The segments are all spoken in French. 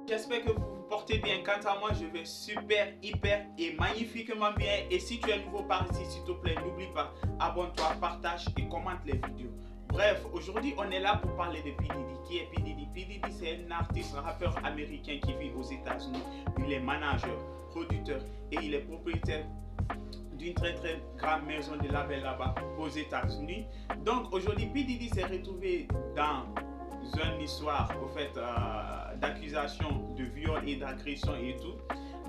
J'espère que vous vous portez bien. Quant à moi, je vais super, hyper et magnifiquement bien. Et si tu es nouveau par ici, s'il te plaît, n'oublie pas, abonne-toi, partage et commente les vidéos. Bref, aujourd'hui, on est là pour parler de P. Diddy. Qui est P. Diddy? P. Diddy, c'est un artiste, rappeur américain qui vit aux États-Unis. Il est manager, producteur et il est propriétaire d'une très grande maison de label là-bas aux États-Unis. Donc aujourd'hui, P. Diddy s'est retrouvé dans une histoire au fait d'accusation de viol et d'agression et tout.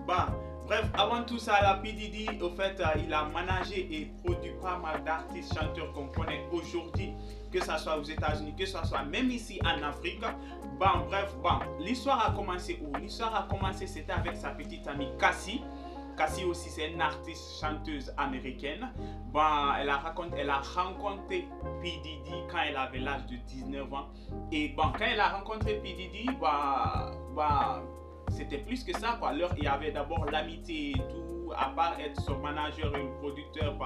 Bref, avant tout ça, la P. Diddy, au fait, il a managé et produit pas mal d'artistes chanteurs qu'on connaît aujourd'hui, que ce soit aux États-Unis, que ce soit même ici en Afrique. L'histoire a commencé où? L'histoire a commencé, c'était avec sa petite amie Cassie. Cassie aussi, c'est une artiste chanteuse américaine. Elle a rencontré P. Diddy quand elle avait l'âge de 19 ans. Et quand elle a rencontré P. Diddy, c'était plus que ça, quoi. Il y avait d'abord l'amitié et tout. À part être son manager et le producteur,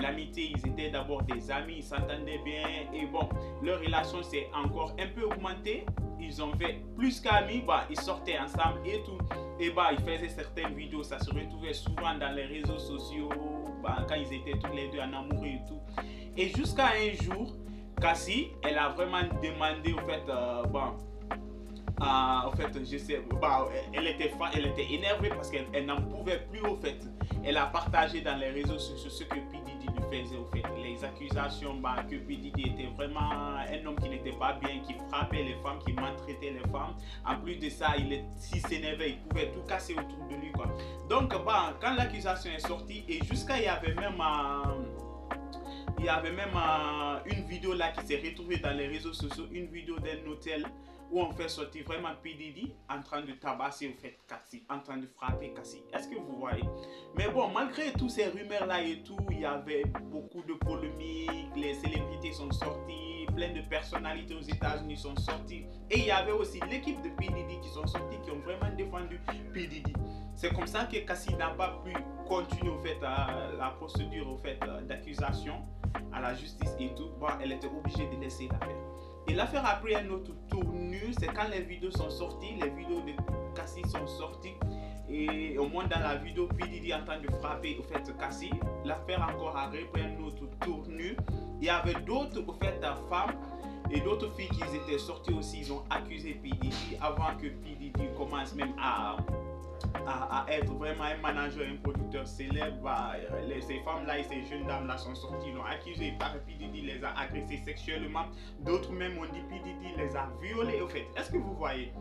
l'amitié, ils étaient d'abord des amis, ils s'entendaient bien. Et leur relation s'est encore un peu augmentée. Ils ont fait plus qu'amis, ils sortaient ensemble et tout. Et ils faisaient certaines vidéos, ça se retrouvait souvent dans les réseaux sociaux, quand ils étaient tous les deux en amour et tout. Et jusqu'à un jour, Cassie, elle a vraiment demandé je sais, elle était énervée parce qu'elle n'en pouvait plus au fait. Elle a partagé dans les réseaux sociaux ce que P. Diddy lui faisait au fait. Les accusations que P. Diddy était vraiment un homme qui n'était pas bien, qui frappait les femmes, qui maltraitait les femmes. En plus de ça, s'il s'énervait, il pouvait tout casser autour de lui, quoi. Donc quand l'accusation est sortie, et jusqu'à il y avait même une vidéo là qui s'est retrouvée dans les réseaux sociaux, une vidéo d'un hôtel où on fait sortir vraiment P. Diddy en train de tabasser au fait Cassie, en train de frapper Cassie. Est-ce que vous voyez? Mais malgré tous ces rumeurs là et tout, il y avait beaucoup de polémiques, les célébrités sont sorties, plein de personnalités aux États-Unis sont sorties, et il y avait aussi l'équipe de P. Diddy qui sont sortis, qui ont vraiment défendu P. Diddy. C'est comme ça que Cassie n'a pas pu continuer au fait la procédure au fait d'accusation à la justice et tout. Elle était obligée de laisser l'affaire. Et l'affaire a pris un autre tournure, c'est quand les vidéos sont sorties, les vidéos de Cassie sont sorties. Et au moins dans la vidéo, P. Diddy en train de frapper au fait Cassie, l'affaire encore a repris un autre tournure. Il y avait d'autres au fait femmes et d'autres filles qui étaient sorties aussi, ils ont accusé P. Diddy avant que P. Diddy commence même à être vraiment un manager, un producteur célèbre. Ces femmes-là et ces jeunes dames-là sont sorties, ils l'ont accusé par P. Diddy les a agressés sexuellement. D'autres même ont dit P. Diddy les a violés au fait. Est-ce que vous voyez?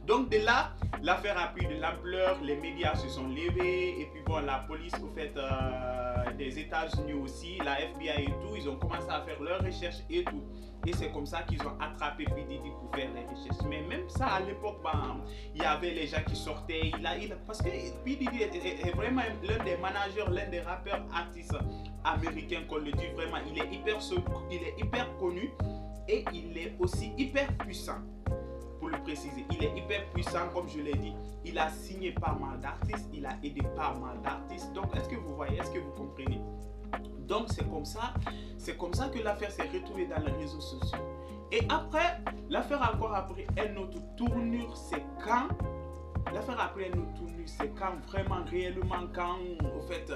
Donc de là, l'affaire a pris de l'ampleur, les médias se sont levés et puis la police au fait des États-Unis aussi, la FBI et tout, ils ont commencé à faire leurs recherches et tout. Et c'est comme ça qu'ils ont attrapé P. Diddy pour faire les recherches. Mais même ça, à l'époque, il y avait les gens qui sortaient. Parce que P. Diddy est vraiment l'un des managers, l'un des rappeurs artistes américains, qu'on le dit vraiment. Il est hyper connu et il est aussi hyper puissant. Pour le préciser, il est hyper puissant, comme je l'ai dit. Il a signé pas mal d'artistes, il a aidé pas mal d'artistes. Donc, est-ce que vous voyez, est-ce que vous comprenez? Donc c'est comme ça que l'affaire s'est retrouvée dans les réseaux sociaux. Et après, l'affaire a encore pris une autre tournure, c'est quand vraiment réellement quand au fait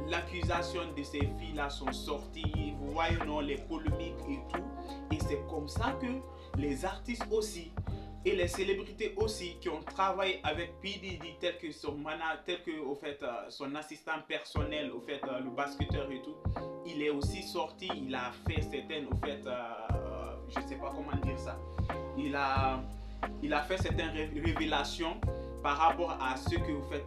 l'accusation de ces filles-là sont sorties, vous voyez non, les polémiques et tout. Et c'est comme ça que les artistes aussi et les célébrités aussi qui ont travaillé avec P. Diddy, tel que son assistant personnel, au fait, le basketteur et tout, il est aussi sorti, il a fait certaines, au fait, je sais pas comment dire ça, il a fait certaines révélations par rapport à ce que, au fait,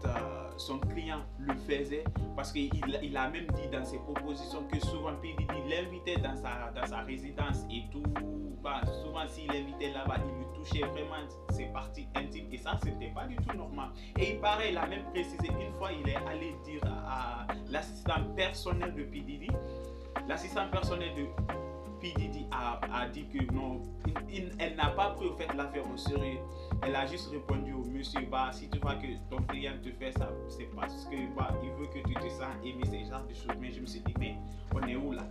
son client le faisait, parce qu'il a même dit dans ses propositions que souvent P. Diddy l'invitait dans sa résidence et tout. Souvent s'il l'invitait là-bas, il lui touchait vraiment ses parties intimes et ça c'était pas du tout normal. Et il paraît, il a même précisé une fois, il est allé dire à l'assistant personnel de P. Diddy, l'assistant personnel de P. Diddy a dit que non, elle n'a pas pris au fait l'affaire au sérieux. Elle a juste répondu au monsieur, si tu vois que ton client te fait ça, c'est parce que il veut que tu te sens aimé, ces genre de choses. Mais je me suis dit, mais on est où là?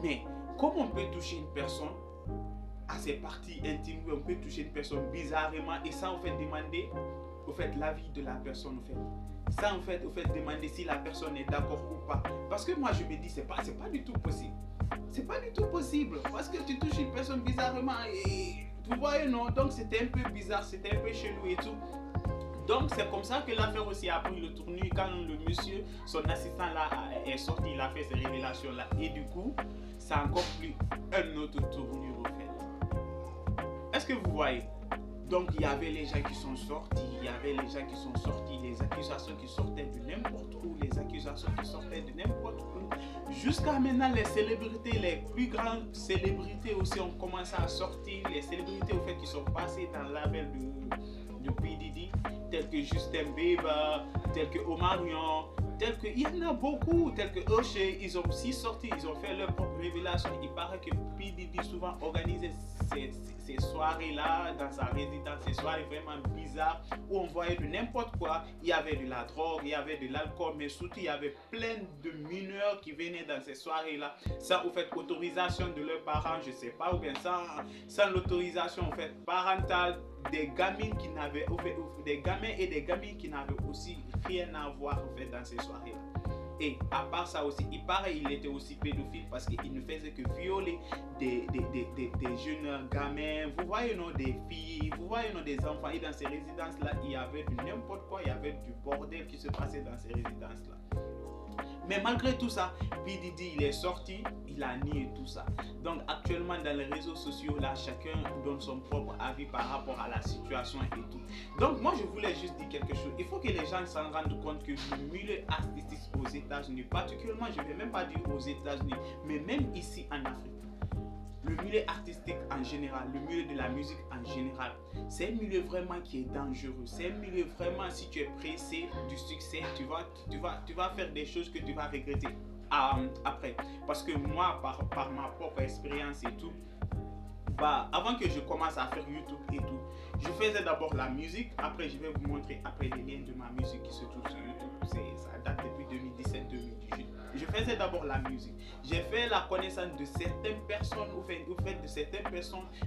Mais comment on peut toucher une personne à ses parties intimes, on peut toucher une personne bizarrement et sans en fait demander au fait l'avis de la personne, au fait. Sans en fait, demander si la personne est d'accord ou pas. Parce que moi je me dis c'est pas du tout possible. C'est pas du tout possible parce que tu touches une personne bizarrement et vous voyez non, donc c'était un peu bizarre, c'était un peu chelou et tout. Donc c'est comme ça que l'affaire aussi a pris le tournure quand le monsieur, son assistant là est sorti, il a fait ces révélations là et du coup ça a encore pris un autre tournure au fait. Est-ce que vous voyez? Donc il y avait les gens qui sont sortis, les accusations qui sortaient de n'importe où, les accusations qui sortaient de n'importe où. Jusqu'à maintenant les célébrités, les plus grandes célébrités aussi ont commencé à sortir, les célébrités au fait qui sont passées dans le label de P. Diddy, tels que Justin Bieber, tels que Omarion, tels que, il y en a beaucoup, tels que Usher, ils ont aussi sorti, ils ont fait leur propre révélation. Il paraît que P. Diddy souvent organisait ces soirées-là dans sa résidence, ces soirées vraiment bizarres où on voyait de n'importe quoi. Il y avait de la drogue, il y avait de l'alcool, mais surtout il y avait plein de mineurs qui venaient dans ces soirées-là sans au fait autorisation de leurs parents, je sais pas, ou bien sans l'autorisation en fait parentale des gamines qui n'avaient des gamins et des gamines qui n'avaient aussi rien à voir en fait dans ces soirées-là. Et à part ça aussi, il paraît il était aussi pédophile parce qu'il ne faisait que violer des jeunes gamins, vous voyez non, des filles, vous voyez non, des enfants. Et dans ces résidences-là, il y avait du n'importe quoi, il y avait du bordel qui se passait dans ces résidences-là. Mais malgré tout ça, P. Diddy il est sorti, il a nié tout ça. Donc actuellement dans les réseaux sociaux là, chacun donne son propre avis par rapport à la situation et tout. Donc moi je voulais juste dire quelque chose. Il faut que les gens s'en rendent compte que le milieu artistique aux États-Unis, particulièrement je ne vais même pas dire aux États-Unis, mais même ici en Afrique, le milieu artistique en général, le milieu de la musique en général, c'est un milieu vraiment qui est dangereux. C'est un milieu vraiment, si tu es pressé du succès, tu vas faire des choses que tu vas regretter après. Parce que moi, par ma propre expérience et tout, avant que je commence à faire YouTube et tout, je faisais d'abord la musique. Après, je vais vous montrer après les liens de ma musique qui se trouvent sur YouTube. Ça date depuis 2017-2018. Je faisais d'abord la musique. J'ai fait la connaissance de certaines personnes,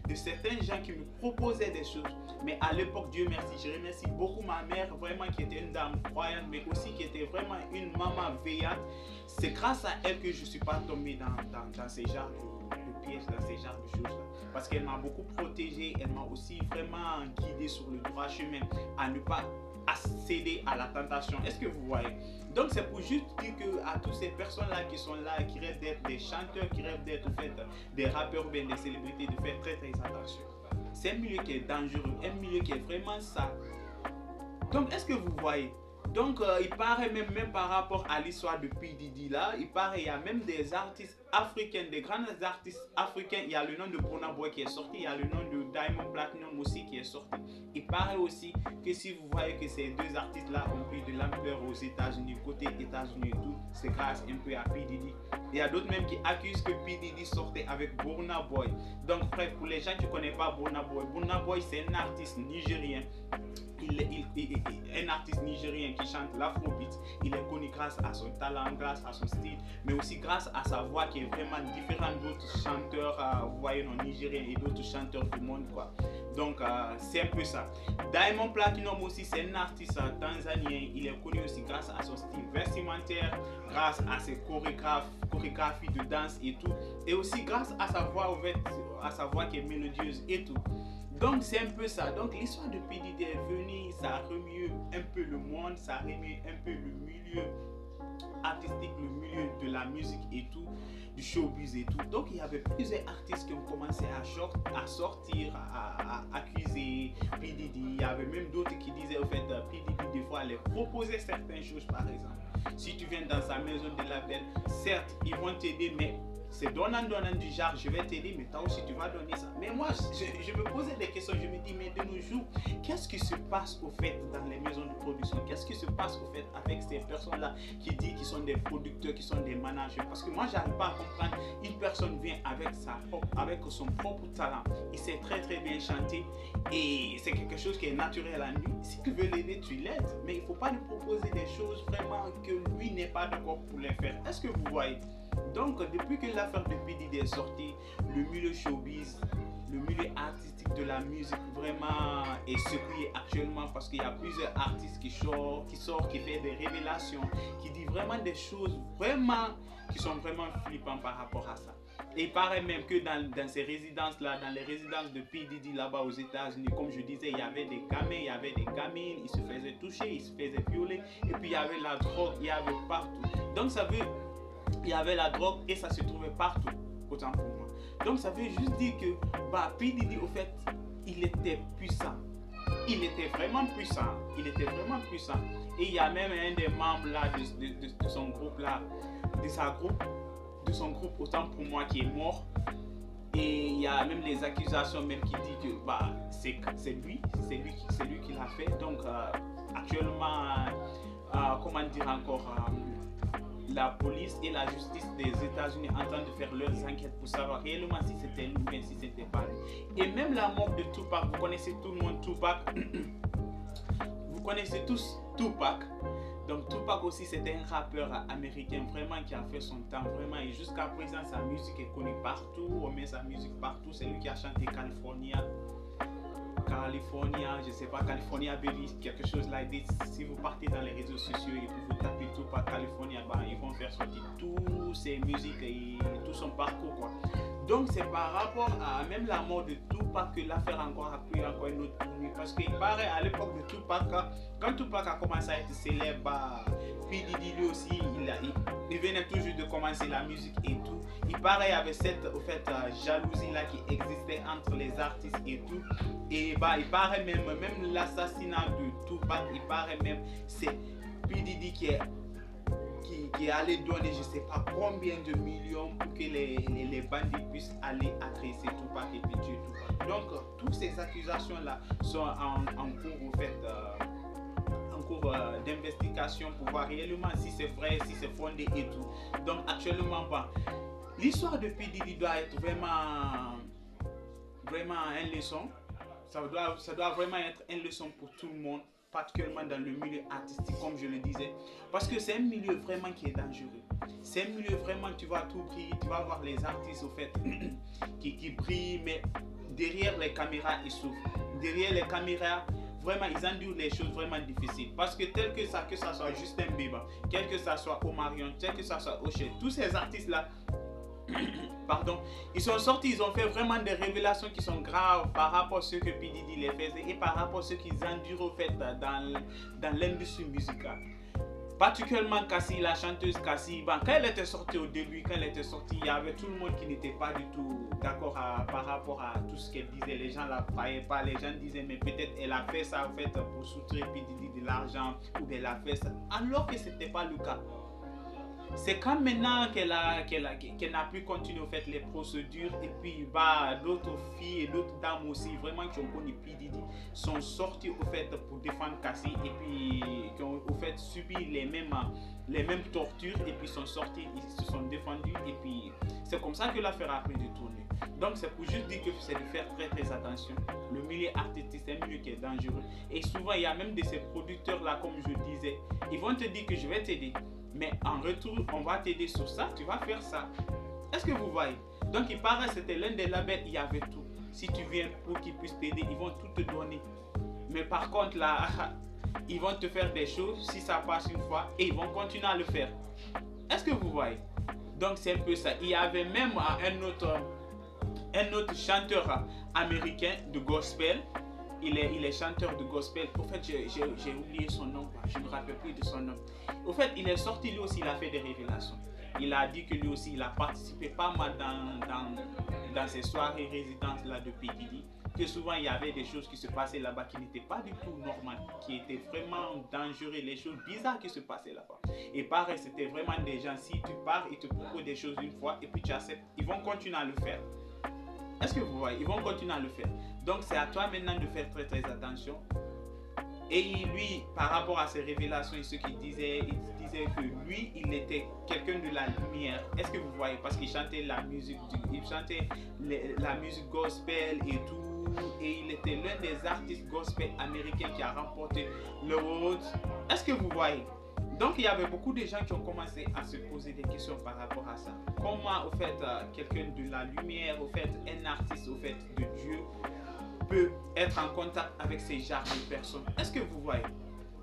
de certains gens qui me proposaient des choses. Mais à l'époque, Dieu merci, je remercie beaucoup ma mère, vraiment qui était une dame croyante, mais aussi qui était vraiment une maman veillante. C'est grâce à elle que je ne suis pas tombé dans ces genres de pièges, dans ces genres de choses-là. Parce qu'elle m'a beaucoup protégé, elle m'a aussi vraiment guidé sur le droit chemin à ne pas céder à la tentation. Est-ce que vous voyez? Donc c'est pour juste dire que à toutes ces personnes-là qui sont là, qui rêvent d'être des chanteurs, qui rêvent d'être en fait des rappeurs ou bien des célébrités, de faire très très attention. C'est un milieu qui est dangereux, un milieu qui est vraiment sale. Donc est-ce que vous voyez? Donc il paraît même par rapport à l'histoire de P. Diddy là, il paraît il y a même des artistes africains, des grands artistes africains. Il y a le nom de Burna Boy qui est sorti, il y a le nom de Diamond Platnumz aussi qui est sorti. Il paraît aussi que si vous voyez que ces deux artistes là ont pris de l'ampleur aux États-Unis, côté États-Unis et tout, c'est grâce un peu à P. Diddy. Il y a d'autres même qui accusent que P. Diddy sortait avec Burna Boy. Donc bref, pour les gens qui ne connaissent pas Burna Boy c'est un artiste nigérien. Un artiste nigérien qui chante l'afrobeat. Il est connu grâce à son talent, grâce à son style, mais aussi grâce à sa voix qui est vraiment différente d'autres chanteurs, vous voyez, non nigériens et d'autres chanteurs du monde, quoi. Donc c'est un peu ça. Diamond Platnumz aussi, c'est un artiste tanzanien. Il est connu aussi grâce à son style vestimentaire, grâce à ses chorégraphies de danse et tout, et aussi grâce à sa voix qui est mélodieuse et tout. Donc c'est un peu ça. Donc l'histoire de P. Diddy est venue, ça a remué un peu le monde, ça a remué un peu le milieu artistique, le milieu de la musique et tout, du showbiz et tout. Donc il y avait plusieurs artistes qui ont commencé à sortir, à accuser P. Diddy. Il y avait même d'autres qui disaient au fait P. Diddy des fois allait proposer certaines choses, par exemple. Si tu viens dans sa maison de label, certes ils vont t'aider, mais c'est donnant du genre, je vais t'aider, mais toi aussi tu vas donner ça. Mais moi, je me posais des questions, je me dis, mais de nos jours, qu'est-ce qui se passe au fait dans les maisons de production? Qu'est-ce qui se passe au fait avec ces personnes-là qui disent qu'ils sont des producteurs, qui sont des managers? Parce que moi, j'arrive pas à comprendre, une personne vient avec son propre talent, il sait très très bien chanter et c'est quelque chose qui est naturel à lui. Si tu veux l'aider, tu l'aides, mais il ne faut pas lui proposer des choses vraiment que lui n'est pas d'accord pour les faire. Est-ce que vous voyez? Donc, depuis que l'affaire de P. Diddy est sortie, le milieu showbiz, le milieu artistique de la musique vraiment est secoué actuellement parce qu'il y a plusieurs artistes qui sortent, qui font des révélations, qui disent vraiment des choses vraiment qui sont vraiment flippantes par rapport à ça. Et il paraît même que dans ces résidences-là, dans les résidences de P. Diddy là-bas aux États-Unis, comme je disais, il y avait des gamins, il y avait des gamines, ils se faisaient toucher, ils se faisaient violer, et puis il y avait la drogue, il y avait partout. Donc ça veut, il y avait la drogue et ça se trouvait partout, autant pour moi. Donc ça veut juste dire que P. Diddy, au fait, il était puissant. Il était vraiment puissant. Il était vraiment puissant. Et il y a même un des membres là de son groupe là, de son groupe, autant pour moi, qui est mort. Et il y a même les accusations même qui disent que c'est lui qui l'a fait. Donc actuellement, comment dire encore, la police et la justice des États-Unis en train de faire leurs enquêtes pour savoir réellement si c'était lui ou bien si c'était pas lui. Et même la mort de Tupac, vous connaissez tout le monde Tupac. Vous connaissez tous Tupac. Donc Tupac aussi, c'était un rappeur américain vraiment qui a fait son temps vraiment, et jusqu'à présent sa musique est connue partout, on met sa musique partout. C'est lui qui a chanté California, je sais pas, California Baby, quelque chose là. Si vous partez dans les réseaux sociaux et puis vous tapez Tupac California, ils vont faire sortir toutes ses musiques et tout son parcours quoi. Donc c'est par rapport à même la mort de Tupac que l'affaire encore a pris encore une autre tournure, parce qu'il paraît à l'époque de Tupac, quand Tupac a commencé à être célèbre, P. Diddy lui aussi, il venait toujours de commencer la musique et tout. Il paraît qu'il y avait cette jalousie là qui existait entre les artistes et tout. Et il paraît même l'assassinat de Tupac, il paraît même c'est P. Diddy qui allait donner je sais pas combien de millions pour que les bandits puissent aller agresser Tupac et puis tuer Tupac. Donc toutes ces accusations là sont en cours au fait d'investigation pour voir réellement si c'est vrai, si c'est fondé et tout. Donc actuellement l'histoire de P. Diddy doit être vraiment une leçon. Ça doit vraiment être une leçon pour tout le monde, particulièrement dans le milieu artistique, comme je le disais, parce que c'est un milieu vraiment qui est dangereux. C'est un milieu vraiment, tu vas tout briller, tu vas voir les artistes au fait qui brillent, mais derrière les caméras ils souffrent. Derrière les caméras, vraiment ils endurent les choses vraiment difficiles, parce que tel que ça soit Justin Bieber, quel que ça soit Omarion, tel que ça soit Usher, tous ces artistes là pardon, ils sont sortis, ils ont fait vraiment des révélations qui sont graves par rapport à ce que P. Diddy les faisait et par rapport à ce qu'ils endurent au fait dans l'industrie musicale. Particulièrement Cassie, la chanteuse Cassie, quand elle était sortie au début, il y avait tout le monde qui n'était pas du tout d'accord par rapport à tout ce qu'elle disait. Les gens la croyaient pas, les gens disaient mais peut-être elle a fait ça en fait pour soustraire P. Diddy de l'argent, ou elle a fait ça, alors que c'était pas le cas. C'est quand maintenant qu'elle n'a plus continué au fait les procédures, et puis d'autres filles et d'autres dames aussi vraiment qui ont connu P. Diddy sont sorties au fait pour défendre Cassie, et puis qui ont au fait subi les mêmes tortures, et puis sont sortis, ils se sont défendus, et puis c'est comme ça que l'affaire a pris du tourner. Donc c'est pour juste dire que c'est de faire très attention. Le milieu artistique, c'est un milieu qui est dangereux, et souvent il y a même de ces producteurs là, comme je disais, ils vont te dire que je vais t'aider, mais en retour, on va t'aider sur ça, tu vas faire ça. Est-ce que vous voyez? Donc il paraît que c'était l'un des labels, il y avait tout. Si tu viens pour qu'ils puissent t'aider, ils vont tout te donner. Mais par contre là, ils vont te faire des choses, si ça passe une fois, et ils vont continuer à le faire. Est-ce que vous voyez? Donc c'est un peu ça. Il y avait même un autre chanteur américain de gospel. Il est chanteur de gospel. Au fait, j'ai oublié son nom. Je ne me rappelle plus de son nom. Au fait, il est sorti, lui aussi, il a fait des révélations. Il a dit que lui aussi, il a participé pas mal dans ces soirées résidences là de P. Diddy. Que souvent, il y avait des choses qui se passaient là-bas qui n'étaient pas du tout normales, qui étaient vraiment dangereuses, les choses bizarres qui se passaient là-bas. Et pareil, c'était vraiment des gens, si tu pars, ils te proposent des choses une fois et puis tu acceptes, ils vont continuer à le faire. Est-ce que vous voyez? Ils vont continuer à le faire. Donc c'est à toi maintenant de faire très attention. Et lui, par rapport à ses révélations et ce qu'il disait, il disait que lui, il était quelqu'un de la lumière. Est-ce que vous voyez? Parce qu'il chantait la musique gospel et tout. Et il était l'un des artistes gospel américains qui a remporté le Rhodes. Est-ce que vous voyez? Donc il y avait beaucoup de gens qui ont commencé à se poser des questions par rapport à ça. Comment au fait quelqu'un de la lumière, au fait un artiste, au fait de Dieu peut être en contact avec ces genres de personnes. Est-ce que vous voyez?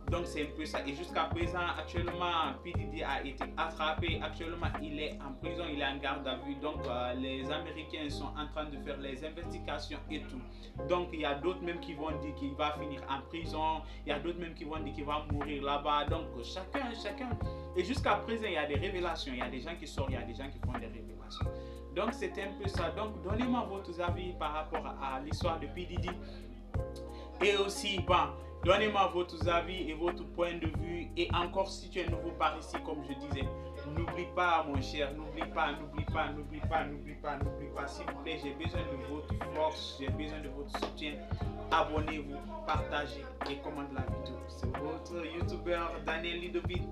Donc c'est un peu ça. Et jusqu'à présent, actuellement, P. Diddy a été attrapé. Actuellement, il est en prison, il est en garde à vue. Donc les Américains sont en train de faire les investigations et tout. Donc il y a d'autres même qui vont dire qu'il va finir en prison. Il y a d'autres même qui vont dire qu'il va mourir là-bas. Donc chacun. Et jusqu'à présent, il y a des révélations. Il y a des gens qui sortent, il y a des gens qui font des révélations. Donc c'est un peu ça. Donc donnez-moi votre avis par rapport à l'histoire de P. Diddy. Et aussi, bon, donnez-moi votre avis et votre point de vue. Et encore, si tu es nouveau par ici, comme je disais, n'oublie pas, mon cher, n'oublie pas. S'il vous plaît, j'ai besoin de votre force, j'ai besoin de votre soutien. Abonnez-vous, partagez et commentez la vidéo. C'est votre youtubeur Daniel Lidovit.